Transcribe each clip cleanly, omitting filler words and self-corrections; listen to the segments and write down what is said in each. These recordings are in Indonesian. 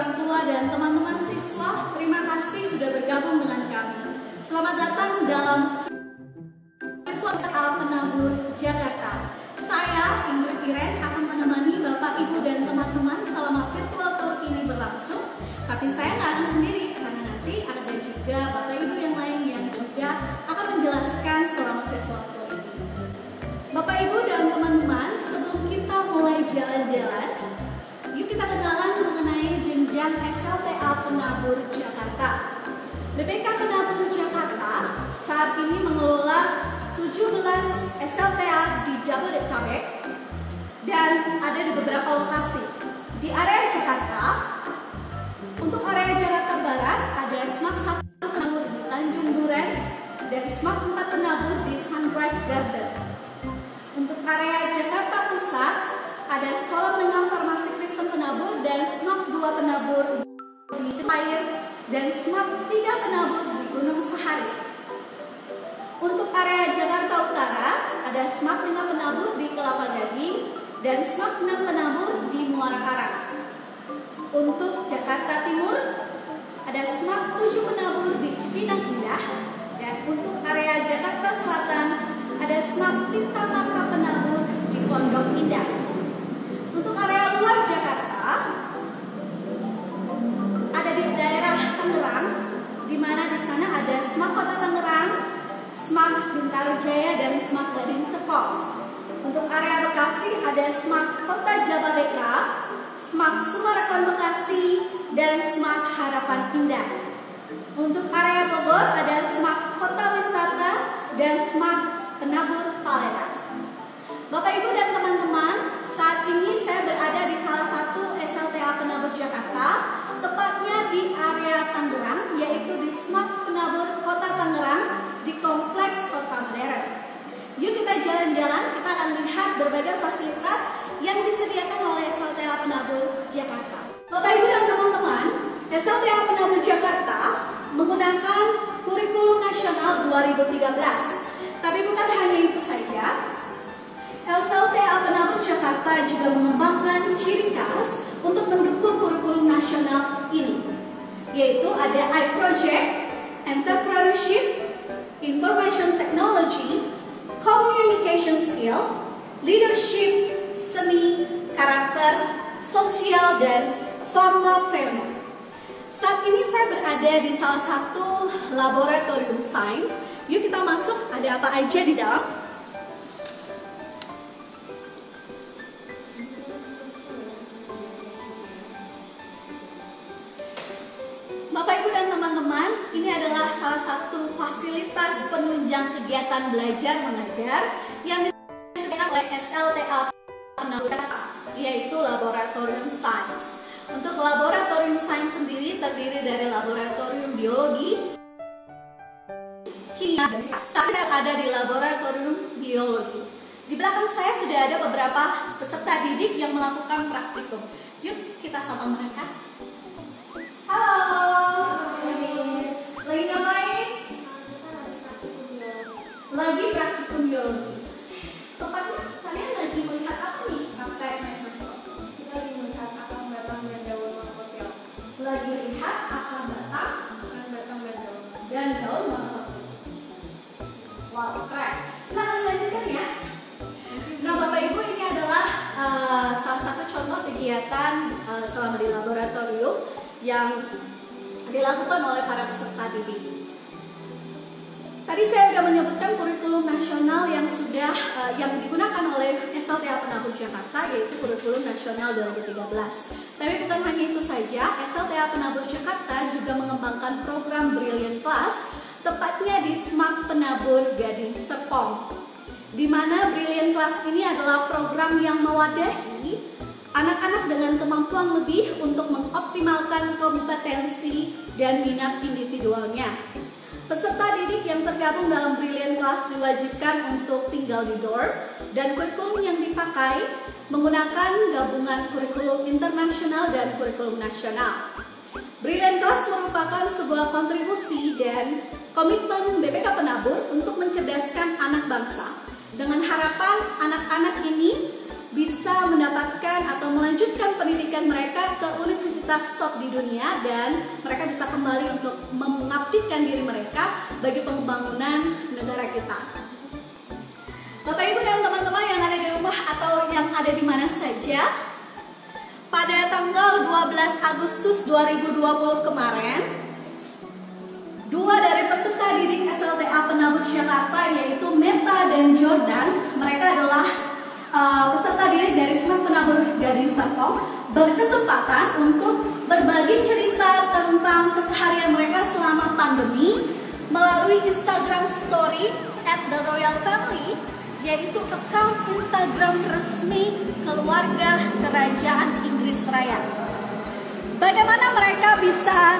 orang tua dan teman-teman siswa, terima kasih sudah bergabung dengan kami. Selamat datang dalam Virtual Penabur Jakarta. Saya, Ingrid Iren, akan menemani Bapak, Ibu, dan teman-teman selama virtual tour ini berlangsung. Tapi saya nggak akan sendiri, karena nanti ada juga Bapak, Ibu yang lain yang juga akan menjelaskan selama virtual tour ini. Bapak, Ibu, dan teman-teman, sebelum kita mulai jalan-jalan, yuk kita kenalan mengenai jenjang SLTA Penabur Jakarta. BPK Penabur Jakarta saat ini mengelola 17 SLTA di Jabodetabek dan ada di beberapa lokasi. Di area Jakarta, untuk area Jakarta Barat ada SMAK 1 Penabur di Tanjung Duren dan SMAK 4 Penabur di Sunrise Garden. Untuk area Jakarta Pusat ada Sekolah Menengah Farmasi Kristen Penabur dan SMAK 2 Penabur di Air dan SMAK 3 Penabur di Gunung Sahari. Untuk area Jakarta Utara ada SMAK 5 Penabur di Kelapa Gading dan SMAK 6 Penabur di Muara Karang. Untuk Jakarta Timur ada SMAK 7 Penabur di Cipinang Indah dan untuk area Jakarta Selatan ada SMAK Tirta Marta Penabur di Pondok Indah. Untuk area luar Jakarta ada di daerah Tangerang, di mana di sana ada SMAK Kota Tangerang, SMAK Bintaro Jaya dan SMAK Gading Serpong. Untuk area Bekasi ada SMAK Kota Jababeka, SMAK Summarecon Bekasi dan SMAK Harapan Indah. Untuk area Bogor ada SMAK Kota Wisata dan SMAK Penabur Palembang. Bapak, Ibu, dan teman-teman, saat ini saya berada di salah satu SLTA Penabur Jakarta, tepatnya di area Tangerang, yaitu di SMAK Penabur Kota Tangerang di Kompleks Kota Modern. Yuk kita jalan-jalan, kita akan lihat berbagai fasilitas yang disediakan oleh SLTA Penabur Jakarta. Bapak, Ibu, dan teman-teman, SLTA Penabur Jakarta menggunakan kurikulum nasional 2013. Tapi bukan hanya itu saja, SLTA Penabur Jakarta juga mengembangkan ciri khas untuk mendukung kurikulum nasional ini, yaitu ada iProject, Entrepreneurship, Information Technology, Communication Skill, Leadership, Seni, Karakter, Sosial, dan Pharmapreneur. Saat ini saya berada di salah satu laboratorium sains. Yuk kita masuk, ada apa aja di dalam? Bapak, Ibu, dan teman-teman, ini adalah salah satu fasilitas penunjang kegiatan belajar mengajar yang disediakan oleh SLTA Penabur Jakarta, yaitu Laboratorium Sains. Untuk Laboratorium Sains sendiri terdiri dari Laboratorium Biologi, Kimia, dan saya ada di Laboratorium Biologi. Di belakang saya sudah ada beberapa peserta didik yang melakukan praktikum. Yuk kita sapa mereka. Halo, Miss. Lagi ngapain? Lagi praktikum biologi. Tepatnya kalian lagi melihat apa nih pakai Microsoft? Kita lagi melihat akar batang dan daun monokotyl. Lagi lihat akar batang dan daun monokotyl. Wow, keren. Silahkan lanjutkan ya. Nah, Bapak, Ibu, ini adalah salah satu contoh kegiatan selama di laboratorium yang dilakukan oleh para peserta didik. Tadi saya sudah menyebutkan kurikulum nasional yang digunakan oleh SLTA Penabur Jakarta, yaitu kurikulum nasional 2013. Tapi bukan hanya itu saja, SLTA Penabur Jakarta juga mengembangkan program Brilliant Class, tepatnya di SMAK Penabur Gading Serpong, di mana Brilliant Class ini adalah program yang mewadahi anak-anak dengan kemampuan lebih untuk mengoptimalkan kompetensi dan minat individualnya. Peserta didik yang tergabung dalam Brilliant Class diwajibkan untuk tinggal di dorm, dan kurikulum yang dipakai menggunakan gabungan kurikulum internasional dan kurikulum nasional. Brilliant Class merupakan sebuah kontribusi dan komitmen BPK Penabur untuk mencerdaskan anak bangsa, dengan harapan anak-anak ini bisa mendapatkan atau melanjutkan pendidikan mereka ke universitas top di dunia, dan mereka bisa kembali untuk mengabdikan diri mereka bagi pembangunan negara kita. Bapak Ibu dan teman-teman yang ada di rumah atau yang ada di mana saja, pada tanggal 12 Agustus 2020 kemarin, dua dari peserta didik SLTA Penabur Jakarta, yaitu Meta dan Jordan, mereka adalah peserta didik dari Semak Penabur Gading Serpong, berkesempatan untuk berbagi cerita tentang keseharian mereka selama pandemi melalui Instagram Story @theroyalfamily, yaitu account Instagram resmi keluarga Kerajaan Inggris Raya. Bagaimana mereka bisa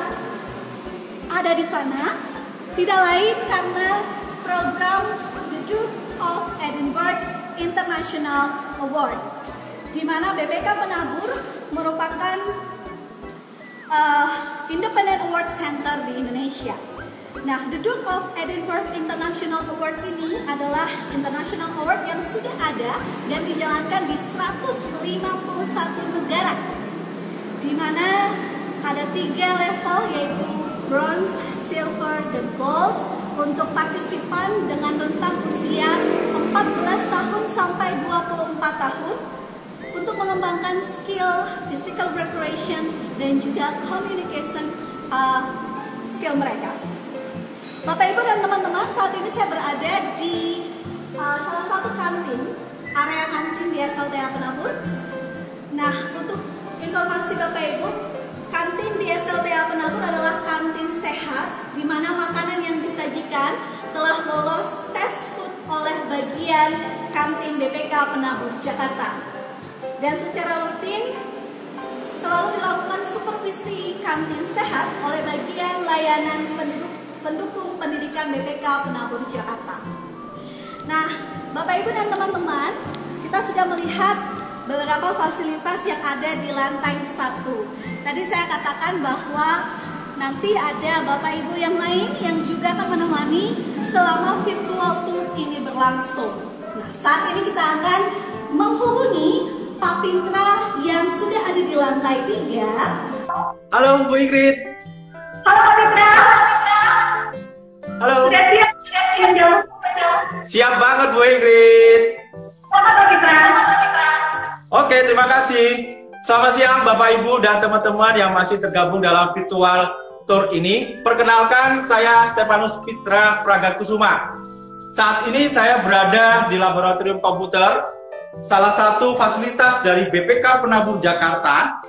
ada di sana? Tidak lain karena program The Duke of Edinburgh International Award, di mana BPK Penabur merupakan Independent Award Center di Indonesia. Nah, The Duke of Edinburgh International Award ini adalah international award yang sudah ada dan dijalankan di 151 negara, di mana ada 3 level, yaitu bronze, silver, dan gold untuk partisipan dengan rentang usia 14 tahun sampai 24 tahun untuk mengembangkan skill physical preparation dan juga communication skill mereka. Bapak Ibu dan teman-teman, saat ini saya berada di salah satu kantin, area kantin di SLTA Penabur. Nah, untuk informasi Bapak Ibu, kantin di SLTA Penabur adalah kantin sehat, di mana makanan yang disajikan telah lolos tes food oleh bagian kantin BPK Penabur Jakarta. Dan secara rutin selalu dilakukan supervisi kantin sehat oleh bagian layanan pendukung pendidikan BPK Penabur Jakarta. Nah, Bapak Ibu dan teman-teman, kita sudah melihat beberapa fasilitas yang ada di lantai 1. Tadi saya katakan bahwa nanti ada Bapak Ibu yang lain yang juga akan menemani selama virtual tour ini berlangsung. Nah, saat ini kita akan menghubungi Pak Pitra yang sudah ada di lantai 3. Halo Bu Ingrid. Halo Pak Pitra. Halo. Sudah siap jauh. Siap banget Bu Ingrid. Selamat Pak Pitra. Oke, terima kasih. Selamat siang Bapak Ibu dan teman-teman yang masih tergabung dalam virtual tour ini. Perkenalkan, saya Stefanus Pitra Pragakusuma. Saat ini saya berada di Laboratorium Komputer, salah satu fasilitas dari BPK Penabur Jakarta.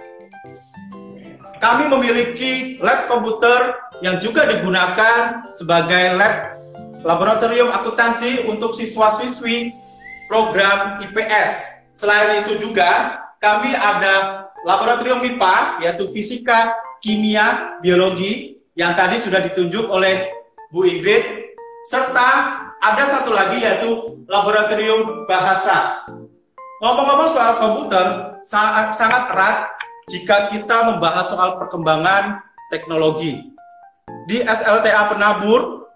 Kami memiliki lab komputer yang juga digunakan sebagai lab laboratorium akuntansi untuk siswa-siswi program IPS. Selain itu juga kami ada laboratorium MIPA, yaitu fisika, kimia, biologi, yang tadi sudah ditunjuk oleh Bu Ingrid, serta ada satu lagi yaitu laboratorium bahasa. Ngomong-ngomong soal komputer, sangat erat jika kita membahas soal perkembangan teknologi. Di SLTA Penabur,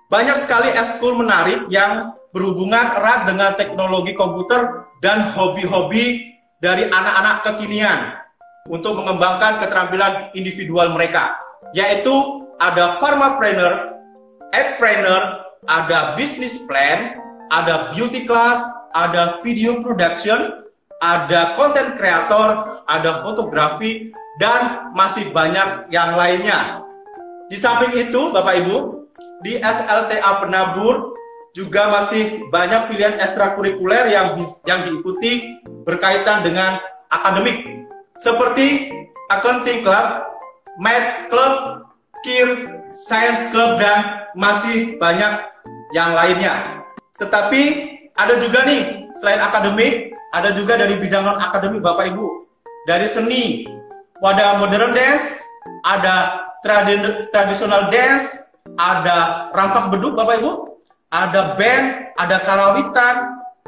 banyak sekali ekskul menarik yang berhubungan erat dengan teknologi komputer dan hobi-hobi dari anak-anak kekinian untuk mengembangkan keterampilan individual mereka, yaitu ada pharmapreneur, appreneur, ada business plan, ada beauty class, ada video production, ada content creator, ada fotografi, dan masih banyak yang lainnya. Di samping itu, Bapak Ibu, di SLTA Penabur juga masih banyak pilihan ekstrakurikuler yang diikuti berkaitan dengan akademik, seperti Accounting Club, Math Club, KIR, Science Club, dan masih banyak yang lainnya. Tetapi ada juga nih, selain akademik, ada juga dari bidang non-akademik Bapak Ibu. Dari seni, ada modern dance, ada traditional dance, ada rampak beduk Bapak Ibu, ada band, ada karawitan,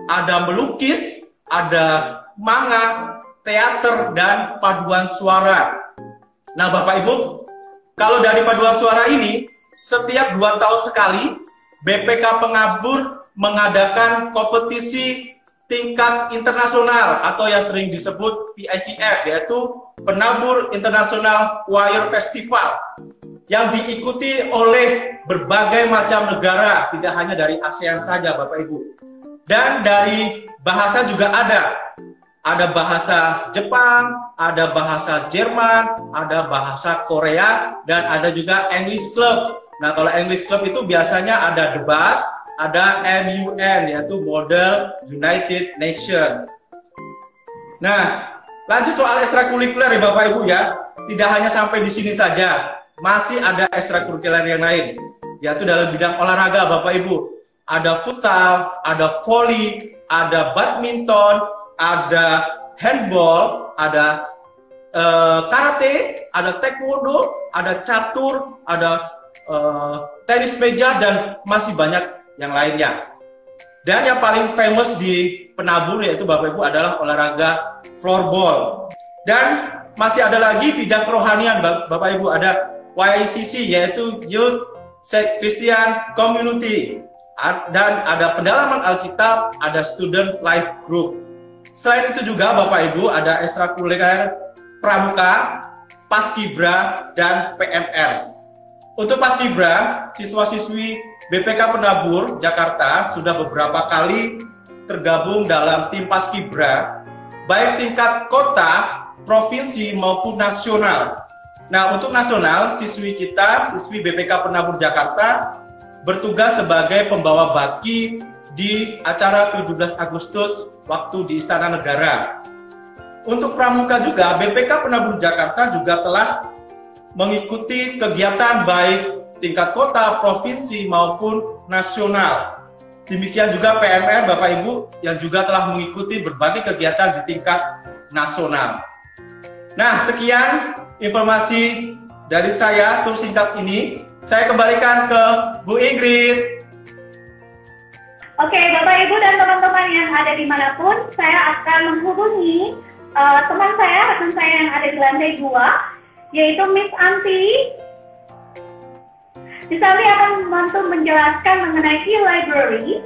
ada melukis, ada manga, teater, dan paduan suara. Nah Bapak Ibu, kalau dari paduan suara ini, setiap 2 tahun sekali, BPK Penabur mengadakan kompetisi tingkat internasional atau yang sering disebut PICF, yaitu Penabur International Choir Festival, yang diikuti oleh berbagai macam negara, tidak hanya dari ASEAN saja Bapak Ibu. Dan dari bahasa juga ada bahasa Jepang, ada bahasa Jerman, ada bahasa Korea, dan ada juga English Club. Nah, kalau English Club itu biasanya ada debat, ada MUN, yaitu Model United Nation. Nah, lanjut soal ekstrakurikuler ya Bapak Ibu ya. Tidak hanya sampai di sini saja, masih ada ekstrakurikuler yang lain, yaitu dalam bidang olahraga Bapak Ibu. Ada futsal, ada volley, ada badminton, ada handball, ada karate, ada taekwondo, ada catur, ada tenis meja, dan masih banyak yang lainnya. Dan yang paling famous di Penabur yaitu Bapak Ibu adalah olahraga floorball. Dan masih ada lagi bidang kerohanian Bapak Ibu, ada YCC yaitu Youth Christian Community, dan ada pendalaman Alkitab, ada Student Life Group. Selain itu juga Bapak Ibu ada ekstrakurikuler pramuka, paskibra, dan PMR. Untuk paskibra, siswa-siswi BPK Penabur Jakarta sudah beberapa kali tergabung dalam tim paskibra, baik tingkat kota, provinsi, maupun nasional. Nah, untuk nasional, siswi BPK Penabur Jakarta bertugas sebagai pembawa baki di acara 17 Agustus waktu di Istana Negara. Untuk pramuka juga, BPK Penabur Jakarta juga telah mengikuti kegiatan baik tingkat kota, provinsi, maupun nasional. Demikian juga PMR Bapak Ibu yang juga telah mengikuti berbagai kegiatan di tingkat nasional. Nah, sekian informasi dari saya tur singkat ini. Saya kembalikan ke Bu Ingrid. Oke, Bapak Ibu dan teman-teman yang ada dimanapun, saya akan menghubungi teman saya, rekan saya yang ada di lantai 2, yaitu Miss Anti. Miss Anti akan membantu menjelaskan mengenai e-library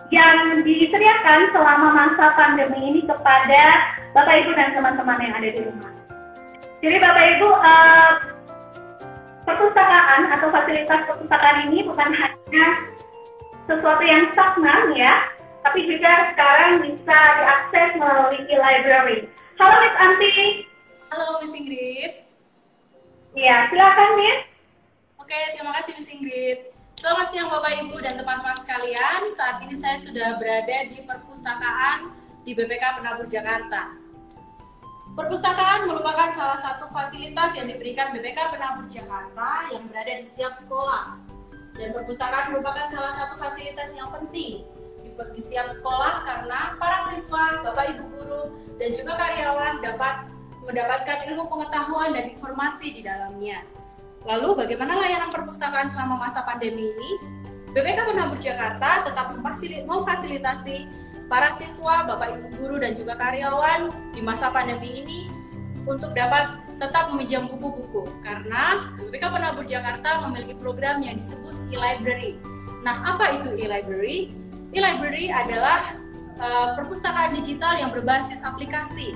yang disediakan selama masa pandemi ini kepada Bapak Ibu dan teman-teman yang ada di rumah. Jadi Bapak Ibu, perpustakaan atau fasilitas perpustakaan ini bukan hanya sesuatu yang stagnan ya, tapi juga sekarang bisa diakses melalui e-library. Halo Miss Anti. Halo Miss Ingrid. Iya, silakan Miss. Oke, terima kasih Miss Ingrid. Selamat siang Bapak Ibu dan teman-teman sekalian. Saat ini saya sudah berada di perpustakaan di BPK Penabur Jakarta. Perpustakaan merupakan salah satu fasilitas yang diberikan BPK Penabur Jakarta yang berada di setiap sekolah. Dan perpustakaan merupakan salah satu fasilitas yang penting di setiap sekolah karena para siswa, Bapak Ibu guru, dan juga karyawan dapat mendapatkan ilmu pengetahuan dan informasi di dalamnya. Lalu bagaimana layanan perpustakaan selama masa pandemi ini? BPK Penabur Jakarta tetap memfasilitasi para siswa, Bapak Ibu guru, dan juga karyawan di masa pandemi ini untuk dapat tetap meminjam buku-buku karena BPK Penabur Jakarta memiliki program yang disebut e-library. Nah, apa itu e-library? E-library adalah perpustakaan digital yang berbasis aplikasi.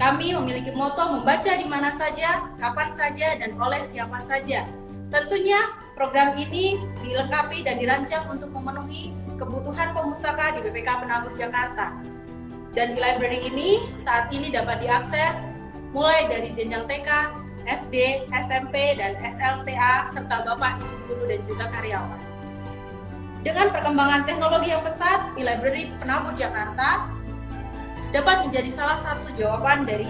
Kami memiliki moto membaca di mana saja, kapan saja, dan oleh siapa saja. Tentunya program ini dilengkapi dan dirancang untuk memenuhi kebutuhan pemustaka di BPK Penabur Jakarta. Dan e-library ini saat ini dapat diakses mulai dari jenjang TK, SD, SMP, dan SLTA, serta Bapak, Ibu guru, dan juga karyawan. Dengan perkembangan teknologi yang pesat, e-library Penabur Jakarta dapat menjadi salah satu jawaban dari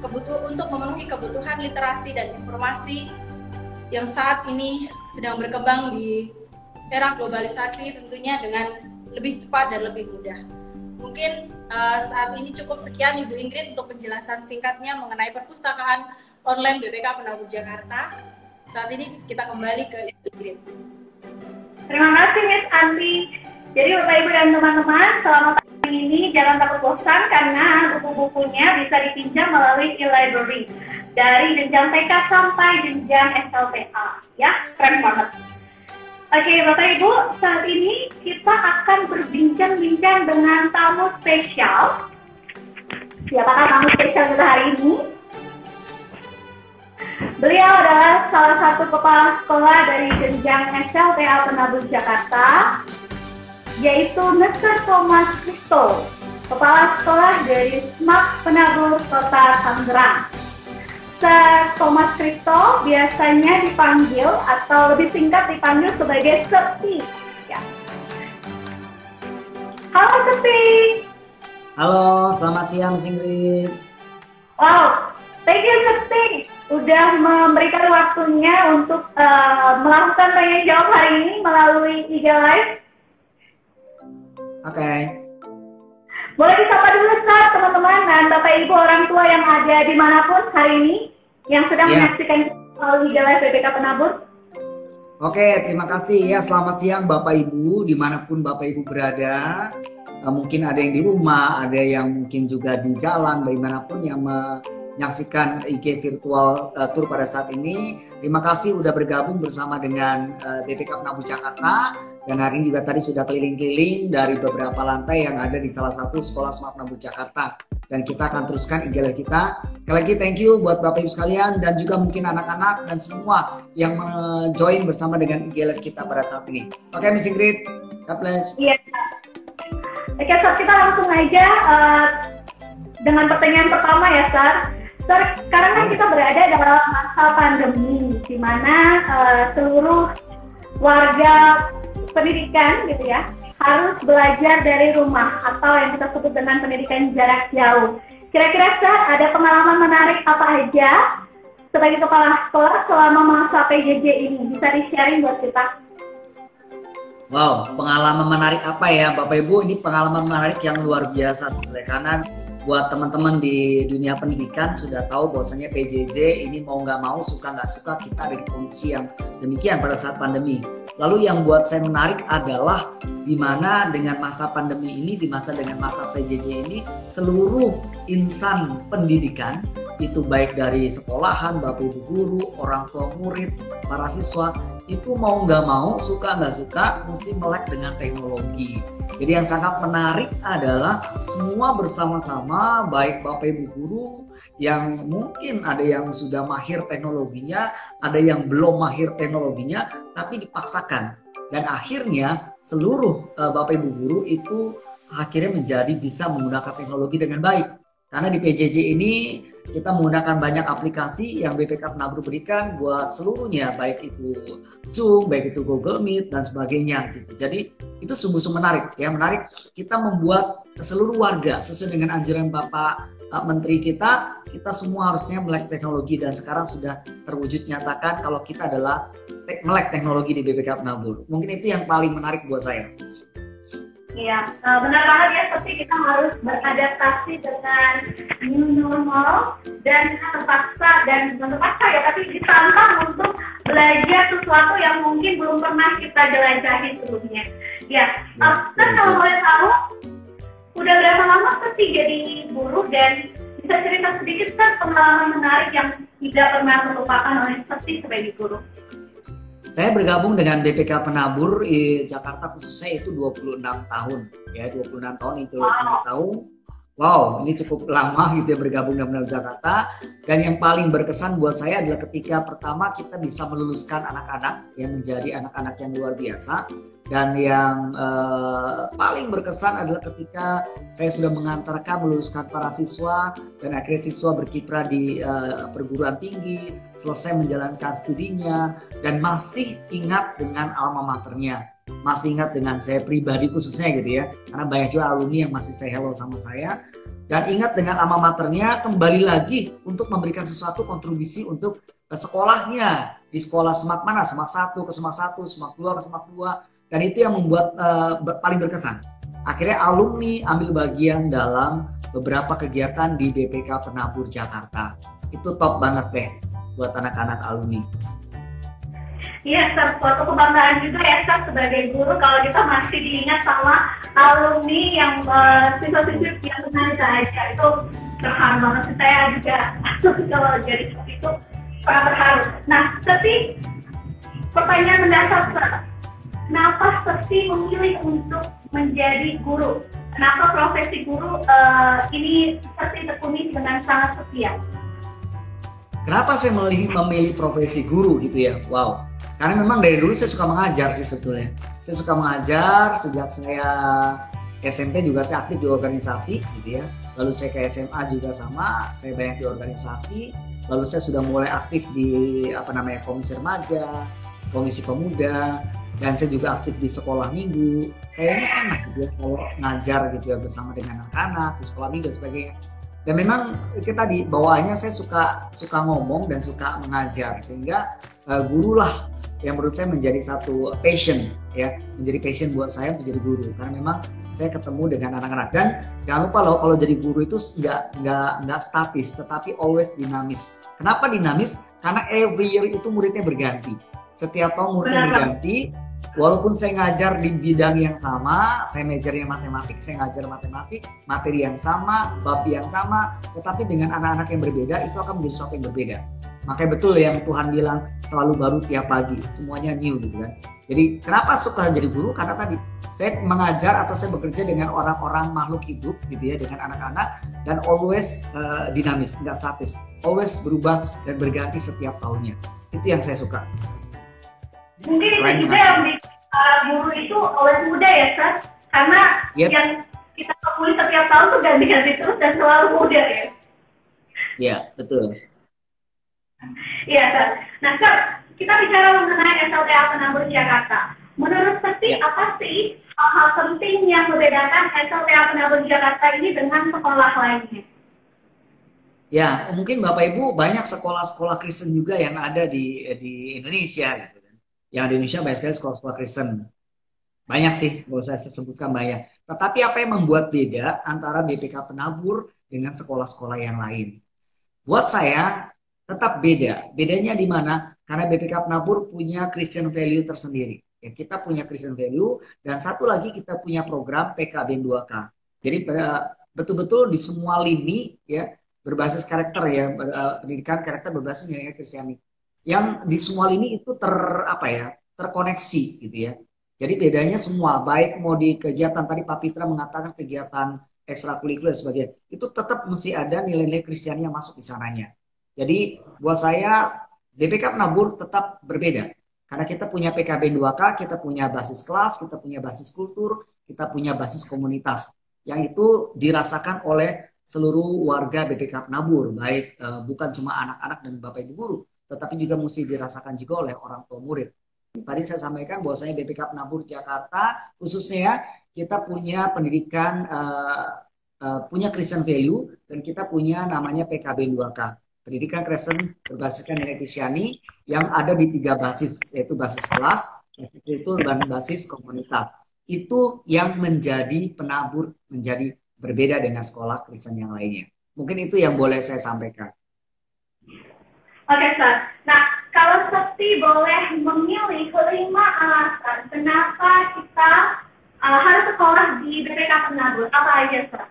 untuk memenuhi kebutuhan literasi dan informasi yang saat ini sedang berkembang di era globalisasi, tentunya dengan lebih cepat dan lebih mudah. Mungkin saat ini cukup sekian Ibu Ingrid untuk penjelasan singkatnya mengenai perpustakaan online BPK Penabur Jakarta. Saat ini kita kembali ke Ibu Ingrid. Terima kasih Miss Anti. Jadi Bapak Ibu dan teman-teman, selama pandemi ini jangan takut bosan karena buku-bukunya bisa dipinjam melalui e-library dari jenjang TK sampai jenjang SLTA. Ya, keren banget. Oke, Bapak Ibu, saat ini kita akan berbincang-bincang dengan tamu spesial. Siapakah tamu spesial kita hari ini? Beliau adalah salah satu kepala sekolah dari jenjang SLTA Penabur Jakarta, yaitu Mr. Thomas Kristo, kepala sekolah dari SMAP Penabur Kota Tangerang. Sir Thomas Kristo biasanya dipanggil atau lebih singkat dipanggil sebagai Sepi. Ya. Halo Sepi. Halo, selamat siang Miss Ingrid. Wow, thank you Sepi udah memberikan waktunya untuk melakukan tanya jawab hari ini melalui IG Live. Oke. Boleh disapa dulu Sir, teman-teman dan Bapak Ibu orang tua yang ada dimanapun hari ini yang sedang menyaksikan melalui IG Live BPK Penabur. Oke, terima kasih ya. Selamat siang Bapak Ibu dimanapun Bapak Ibu berada. Mungkin ada yang di rumah, ada yang mungkin juga di jalan, bagaimanapun yang menyaksikan IG virtual tour pada saat ini. Terima kasih sudah bergabung bersama dengan BPK Penabur Jakarta. Dan hari ini juga tadi sudah keliling-keliling dari beberapa lantai yang ada di salah satu sekolah SMAP Penabur Jakarta. Dan kita akan teruskan IG Live kita. Sekali lagi thank you buat Bapak Ibu sekalian dan juga mungkin anak-anak dan semua yang join bersama dengan IG Live kita pada saat ini. Oke Miss Ingrid, God bless. Iya. Oke, Sir, kita langsung aja dengan pertanyaan pertama ya, Sir. Sir, sekarang kan kita berada dalam masa pandemi, di mana seluruh warga pendidikan gitu ya harus belajar dari rumah atau yang kita sebut dengan pendidikan jarak jauh. Kira-kira Sir, ada pengalaman menarik apa aja sebagai kepala sekolah selama masa PJJ ini? Bisa di-sharing buat kita? Wow, pengalaman menarik apa ya Bapak Ibu? Ini pengalaman menarik yang luar biasa. Karena buat teman-teman di dunia pendidikan sudah tahu bahwasanya PJJ ini mau nggak mau, suka nggak suka kita ada di kondisi yang demikian pada saat pandemi. Lalu yang buat saya menarik adalah di mana dengan masa pandemi ini, di masa dengan masa PJJ ini, seluruh insan pendidikan itu baik dari sekolahan, Bapak Ibu guru, orang tua murid, para siswa itu mau nggak mau, suka nggak suka, mesti melek dengan teknologi. Jadi yang sangat menarik adalah semua bersama-sama, baik Bapak Ibu guru yang mungkin ada yang sudah mahir teknologinya, ada yang belum mahir teknologinya, tapi dipaksakan. Dan akhirnya seluruh Bapak Ibu guru itu akhirnya menjadi bisa menggunakan teknologi dengan baik. Karena di PJJ ini kita menggunakan banyak aplikasi yang BPK Penabur berikan buat seluruhnya, baik itu Zoom, baik itu Google Meet dan sebagainya gitu. Jadi itu sungguh-sungguh menarik ya, menarik kita membuat seluruh warga sesuai dengan anjuran Bapak Menteri kita semua harusnya melek teknologi dan sekarang sudah terwujud nyatakan kalau kita adalah melek teknologi di BPK Penabur. Mungkin itu yang paling menarik buat saya. Iya, benar banget ya, tapi kita harus beradaptasi dengan new normal dan terpaksa dan bukan terpaksa ya, tapi ditantang untuk belajar sesuatu yang mungkin belum pernah kita jelajahi sebelumnya. Ya, kan kalau boleh tahu, udah berapa lama sih jadi guru dan bisa cerita sedikit kan pengalaman menarik yang tidak pernah terlupakan oleh Sepi sebagai guru? Saya bergabung dengan BPK Penabur di Jakarta khususnya itu 26 tahun. Ya, 26 tahun itu tahu. Wow, ini cukup lama gitu ya bergabung dengan Penabur Jakarta. Dan yang paling berkesan buat saya adalah ketika pertama kita bisa meluluskan anak-anak yang menjadi anak-anak yang luar biasa. Dan yang paling berkesan adalah ketika saya sudah mengantarkan meluluskan para siswa dan akhirnya siswa berkiprah di perguruan tinggi, selesai menjalankan studinya dan masih ingat dengan alma maternya, masih ingat dengan saya pribadi khususnya gitu ya, karena banyak juga alumni yang masih say hello sama saya dan ingat dengan alma maternya, kembali lagi untuk memberikan sesuatu kontribusi untuk sekolahnya di sekolah SMAK mana, SMAK 1 ke SMAK 1, SMAK 2 ke SMAK 2. Dan itu yang membuat paling berkesan. Akhirnya alumni ambil bagian dalam beberapa kegiatan di BPK Penabur Jakarta. Itu top banget deh buat anak-anak alumni. Iya, suatu kebanggaan juga ya Sar, sebagai guru kalau kita masih diingat sama alumni yang siswa-siswi yang pernah kita ajar. Itu terharu banget. Saya juga kalau jadi seperti itu sangat terharu. Nah, tapi pertanyaan mendasar Sar, kenapa Sekti memilih untuk menjadi guru? Kenapa profesi guru ini Sekti tekuni dengan sangat setia? Kenapa saya memilih profesi guru gitu ya? Wow, karena memang dari dulu saya suka mengajar sih sebetulnya. Saya suka mengajar sejak saya SMP juga saya aktif di organisasi gitu ya. Lalu saya ke SMA juga sama, saya banyak di organisasi. Lalu saya sudah mulai aktif di komisi remaja, komisi pemuda, dan saya juga aktif di sekolah minggu. Kayaknya enak gitu ya kalau ngajar gitu ya bersama dengan anak-anak di sekolah minggu dan sebagainya. Dan memang itu tadi bawaannya saya suka ngomong dan suka mengajar, sehingga guru lah yang menurut saya menjadi satu passion ya, menjadi passion buat saya untuk jadi guru, karena memang saya ketemu dengan anak-anak. Dan jangan lupa loh, kalau jadi guru itu nggak statis, tetapi always dinamis. Kenapa dinamis? Karena every year itu muridnya berganti. Setiap tahun muridnya berganti. Walaupun saya ngajar di bidang yang sama, saya majornya matematik, saya ngajar matematik, materi yang sama, bab yang sama, tetapi dengan anak-anak yang berbeda, itu akan menjadi sesuatu yang berbeda. Makanya betul yang Tuhan bilang selalu baru tiap pagi, semuanya new gitu kan. Jadi kenapa suka jadi guru? Karena tadi saya mengajar atau saya bekerja dengan orang-orang makhluk hidup gitu ya, dengan anak-anak, dan always dinamis, nggak statis, always berubah dan berganti setiap tahunnya. Itu yang saya suka. Mungkin itu juga yang bikin guru itu awet muda ya, Sir? Karena yang kita temui setiap tahun tuh ganti-ganti terus dan selalu muda ya. Iya, betul. Iya, Sir. Nah, Sir, kita bicara mengenai SLTA Penabur Jakarta. Menurut Sekti, apa sih hal penting yang membedakan SLTA Penabur Jakarta ini dengan sekolah lainnya? Ya, mungkin Bapak Ibu banyak sekolah-sekolah Kristen juga yang ada di Indonesia gitu. Yang di Indonesia banyak sekali sekolah-sekolah Kristen. Banyak sih, kalau saya sebutkan banyak. Tetapi apa yang membuat beda antara BPK Penabur dengan sekolah-sekolah yang lain? Buat saya, tetap beda. Bedanya di mana? Karena BPK Penabur punya Christian value tersendiri. Ya, kita punya Christian value, dan satu lagi kita punya program PKB 2K. Jadi betul-betul di semua lini ya, berbasis karakter ya, pendidikan karakter berbasis nilai Kristiani. Yang di semua lini itu terkoneksi gitu ya. Jadi bedanya semua, baik mau di kegiatan tadi Pak Pitra mengatakan kegiatan ekstrakurikuler dan sebagainya, itu tetap mesti ada nilai-nilai Kristiani yang masuk di sananya. Jadi buat saya BPK Penabur tetap berbeda. Karena kita punya PKB 2K, kita punya basis kelas, kita punya basis kultur, kita punya basis komunitas. Yang itu dirasakan oleh seluruh warga BPK Penabur, baik bukan cuma anak-anak dan Bapak Ibu guru, tetapi juga mesti dirasakan juga oleh orang tua murid. Tadi saya sampaikan bahwasanya BPK Penabur Jakarta khususnya kita punya pendidikan, punya Christian value, dan kita punya namanya PKB 2K. Pendidikan Kristen berbasiskan nilai Kristiani yang ada di 3 basis, yaitu basis kelas, basis kultur, dan basis komunitas. Itu yang menjadi Penabur menjadi berbeda dengan sekolah Kristen yang lainnya. Mungkin itu yang boleh saya sampaikan. Oke, Sir. Nah, kalau Sekti boleh memilih 5 alasan kenapa kita harus sekolah di BPK Penabur, apa aja, Sir?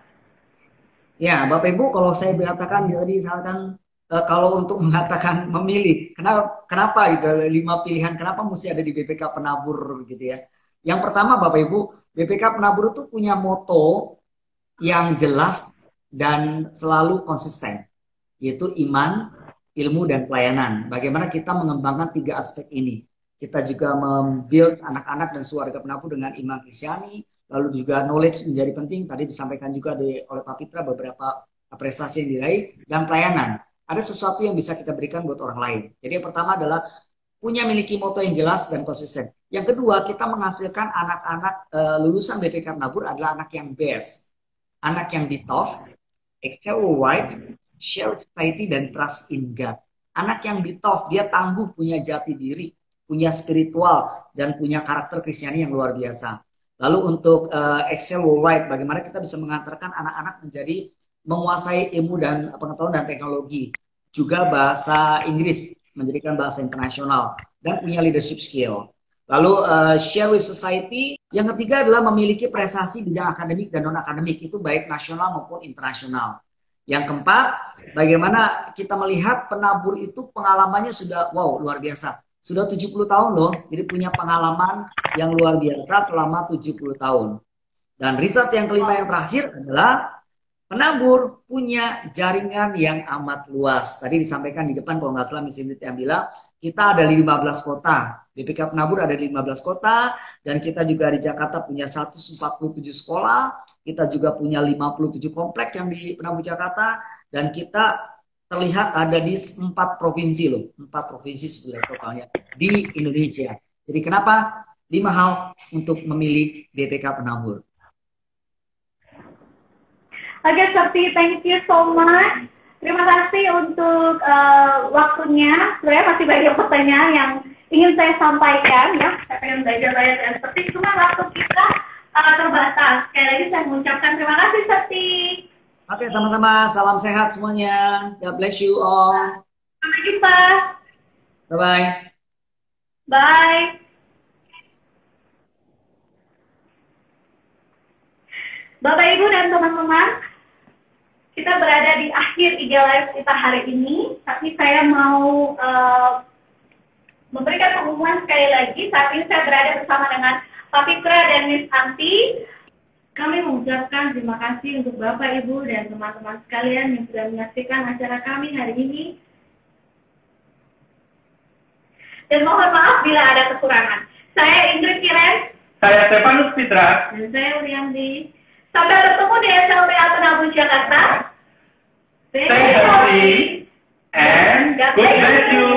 Ya, Bapak Ibu, kalau saya berkatakan tadi, misalkan kalau untuk mengatakan memilih, kenapa gitu, 5 pilihan, kenapa mesti ada di BPK Penabur gitu ya. Yang pertama, Bapak Ibu, BPK Penabur itu punya moto yang jelas dan selalu konsisten, yaitu iman, ilmu, dan pelayanan. Bagaimana kita mengembangkan 3 aspek ini. Kita juga membuild anak-anak dan keluarga Penabur dengan iman Kristiani, lalu juga knowledge menjadi penting. Tadi disampaikan juga oleh Pak Pitra beberapa prestasi yang diraih, dan pelayanan. Ada sesuatu yang bisa kita berikan buat orang lain. Jadi yang pertama adalah miliki moto yang jelas dan konsisten. Yang kedua, kita menghasilkan anak-anak lulusan BPK Penabur adalah anak yang best. Anak yang di top, excel worldwide, share society, dan trust in God. Anak yang di top, dia tangguh, punya jati diri, punya spiritual, dan punya karakter Kristiani yang luar biasa. Lalu untuk excel worldwide, bagaimana kita bisa mengantarkan anak-anak menjadi menguasai ilmu dan pengetahuan dan teknologi. Juga bahasa Inggris, menjadikan bahasa internasional, dan punya leadership skill. Lalu share with society. Yang ketiga adalah memiliki prestasi bidang akademik dan non-akademik, itu baik nasional maupun internasional. Yang keempat, bagaimana kita melihat Penabur itu pengalamannya sudah wow, luar biasa. sudah 70 tahun loh. Jadi punya pengalaman yang luar biasa selama 70 tahun. Dan riset yang kelima yang terakhir adalah Penabur punya jaringan yang amat luas. Tadi disampaikan di depan kalau nggak salah Miss Ingrid yang bilang, kita ada di 15 kota. BPK Penabur ada di 15 kota. Dan kita juga di Jakarta punya 147 sekolah. Kita juga punya 57 komplek yang di Penabur Jakarta. Dan kita terlihat ada di 4 provinsi loh. 4 provinsi sebenarnya totalnya di Indonesia. Jadi kenapa? 5 hal untuk memilih BPK Penabur. Oke, Sakti, thank you so much. Terima kasih untuk waktunya. Sebenarnya masih banyak pertanyaan yang ingin saya sampaikan ya. Saya pengen belajar banyak dan Sakti, cuma waktu kita terbatas. Sekali lagi saya mengucapkan terima kasih, Sakti. Oke, sama-sama. Salam sehat semuanya. God bless you all. Sampai jumpa. Bye-bye. Bye. Bapak, Ibu, dan teman-teman, kita berada di akhir IG Live kita hari ini, tapi saya mau memberikan pengumuman sekali lagi. Saat ini saya berada bersama dengan Pak Pitra dan Miss Anti. Kami mengucapkan terima kasih untuk Bapak, Ibu, dan teman-teman sekalian yang sudah menyaksikan acara kami hari ini. Dan mohon maaf bila ada kekurangan. Saya Ingrid Kiren. Saya Stepanus Pitra. Dan saya Urianti. Sampai bertemu di SLTA Penabur Jakarta. Stay healthy and God bless you.